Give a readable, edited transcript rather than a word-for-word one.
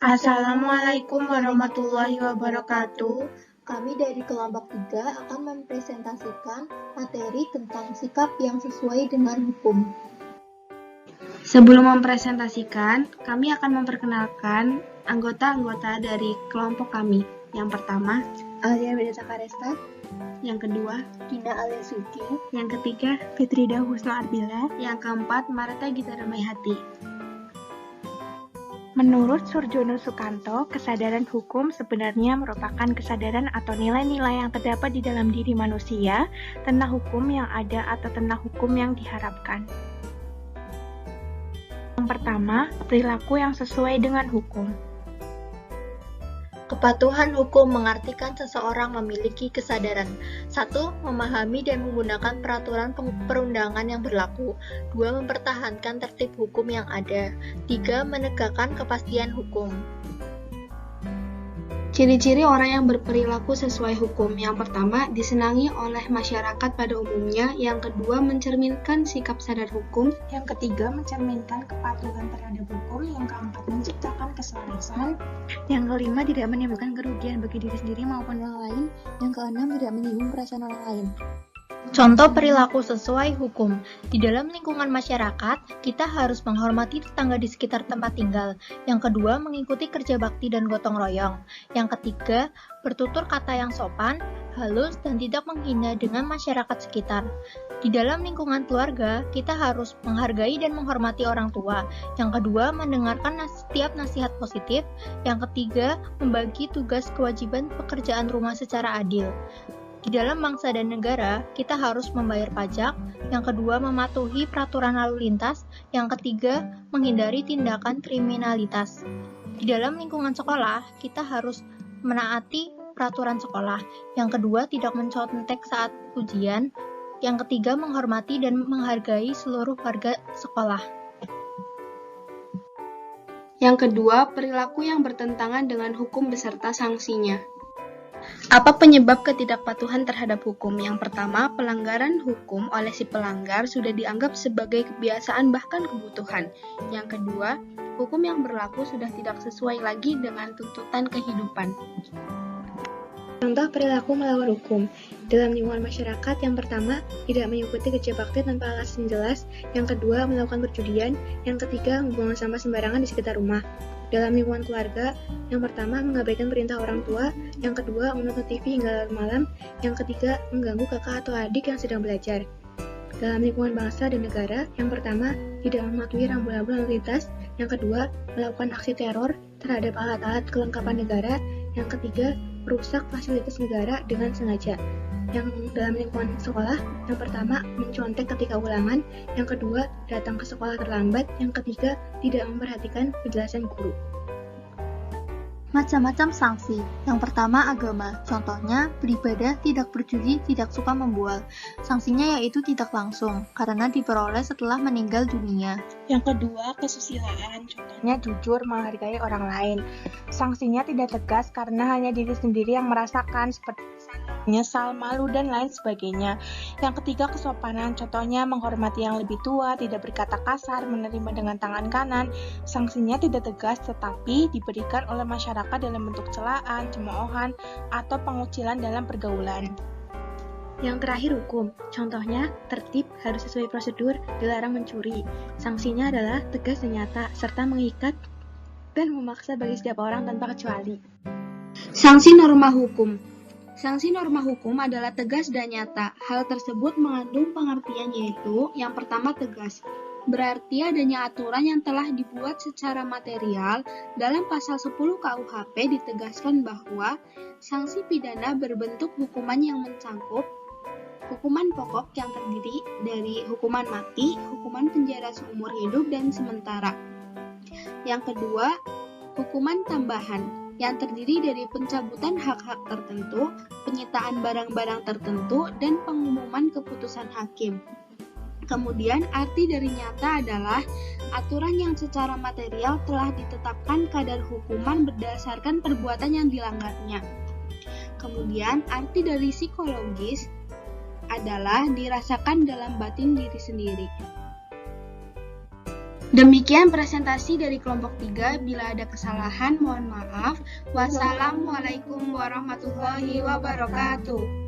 Assalamualaikum warahmatullahi wabarakatuh. Kami dari kelompok 3 akan mempresentasikan materi tentang sikap yang sesuai dengan hukum. Sebelum mempresentasikan, kami akan memperkenalkan anggota-anggota dari kelompok kami. Yang pertama, Alia Bedata Karesta. Yang kedua, Gina Alia Suki. Yang ketiga, Fitrida Husna Arbila. Yang keempat, Marta Gita Ramayhati. Menurut Surjono Sukanto, kesadaran hukum sebenarnya merupakan kesadaran atau nilai-nilai yang terdapat di dalam diri manusia tentang hukum yang ada atau tentang hukum yang diharapkan. Yang pertama, perilaku yang sesuai dengan hukum. Kepatuhan hukum mengartikan seseorang memiliki kesadaran 1. Memahami dan menggunakan peraturan perundangan yang berlaku. 2. Mempertahankan tertib hukum yang ada. 3. Menegakkan kepastian hukum. Ciri-ciri orang yang berperilaku sesuai hukum. Yang pertama, disenangi oleh masyarakat pada umumnya. Yang kedua, mencerminkan sikap sadar hukum. Yang ketiga, mencerminkan kepatuhan terhadap hukum. Yang keempat, menciptakan keselarasan. Yang kelima, tidak menimbulkan kerugian bagi diri sendiri maupun orang lain. Yang keenam, tidak menyinggung perasaan orang lain. Contoh perilaku sesuai hukum. Di dalam lingkungan masyarakat, kita harus menghormati tetangga di sekitar tempat tinggal. Yang kedua, mengikuti kerja bakti dan gotong royong. Yang ketiga, bertutur kata yang sopan, halus, dan tidak menghina dengan masyarakat sekitar. Di dalam lingkungan keluarga, kita harus menghargai dan menghormati orang tua. Yang kedua, mendengarkan setiap nasihat positif. Yang ketiga, membagi tugas kewajiban pekerjaan rumah secara adil. Di dalam bangsa dan negara, kita harus membayar pajak. Yang kedua, mematuhi peraturan lalu lintas. Yang ketiga, menghindari tindakan kriminalitas. Di dalam lingkungan sekolah, kita harus menaati peraturan sekolah. Yang kedua, tidak mencontek saat ujian. Yang ketiga, menghormati dan menghargai seluruh warga sekolah. Yang kedua, perilaku yang bertentangan dengan hukum beserta sanksinya. Apa penyebab ketidakpatuhan terhadap hukum? Yang pertama, pelanggaran hukum oleh si pelanggar sudah dianggap sebagai kebiasaan bahkan kebutuhan. Yang kedua, hukum yang berlaku sudah tidak sesuai lagi dengan tuntutan kehidupan. Contoh perilaku melawan hukum. Dalam lingkungan masyarakat, yang pertama, tidak mengikuti kerja bakti tanpa alasan jelas. Yang kedua, melakukan perjudian. Yang ketiga, membuang sampah sembarangan di sekitar rumah. Dalam lingkungan keluarga, yang pertama, mengabaikan perintah orang tua. Yang kedua, menonton TV hingga larut malam. Yang ketiga, mengganggu kakak atau adik yang sedang belajar. Dalam lingkungan bangsa dan negara, yang pertama, tidak mematuhi rambu-rambu lalu lintas. Yang kedua, melakukan aksi teror terhadap alat-alat kelengkapan negara. Yang ketiga, merusak fasilitas negara dengan sengaja. Yang dalam lingkungan sekolah, yang pertama, mencontek ketika ulangan. Yang kedua, datang ke sekolah terlambat. Yang ketiga, tidak memperhatikan penjelasan guru. Macam-macam sanksi. Yang pertama, agama. Contohnya, beribadah, tidak berjudi, tidak suka membual. Sanksinya yaitu tidak langsung, karena diperoleh setelah meninggal dunia. Yang kedua, kesusilaan. Contohnya jujur, menghargai orang lain. Sanksinya tidak tegas karena hanya diri sendiri yang merasakan, seperti menyesal, malu, dan lain sebagainya. Yang ketiga, kesopanan. Contohnya menghormati yang lebih tua, tidak berkata kasar, menerima dengan tangan kanan. Sanksinya tidak tegas tetapi diberikan oleh masyarakat dalam bentuk celaan, cemoohan, atau pengucilan dalam pergaulan. Yang terakhir, hukum. Contohnya, tertib, harus sesuai prosedur, dilarang mencuri. Sanksinya adalah tegas dan nyata, serta mengikat dan memaksa bagi setiap orang tanpa kecuali. Sanksi norma hukum. Sanksi norma hukum adalah tegas dan nyata. Hal tersebut mengandung pengertian yaitu, yang pertama tegas. Berarti adanya aturan yang telah dibuat secara material. Dalam pasal 10 KUHP ditegaskan bahwa sanksi pidana berbentuk hukuman yang mencangkup hukuman pokok yang terdiri dari hukuman mati, hukuman penjara seumur hidup dan sementara. Yang kedua, hukuman tambahan yang terdiri dari pencabutan hak-hak tertentu, penyitaan barang-barang tertentu, dan pengumuman keputusan hakim. Kemudian, arti dari nyata adalah aturan yang secara material telah ditetapkan kadar hukuman berdasarkan perbuatan yang dilanggarnya. Kemudian, arti dari psikologis adalah dirasakan dalam batin diri sendiri. Demikian presentasi dari kelompok 3. Bila ada kesalahan, mohon maaf. Wassalamualaikum warahmatullahi wabarakatuh.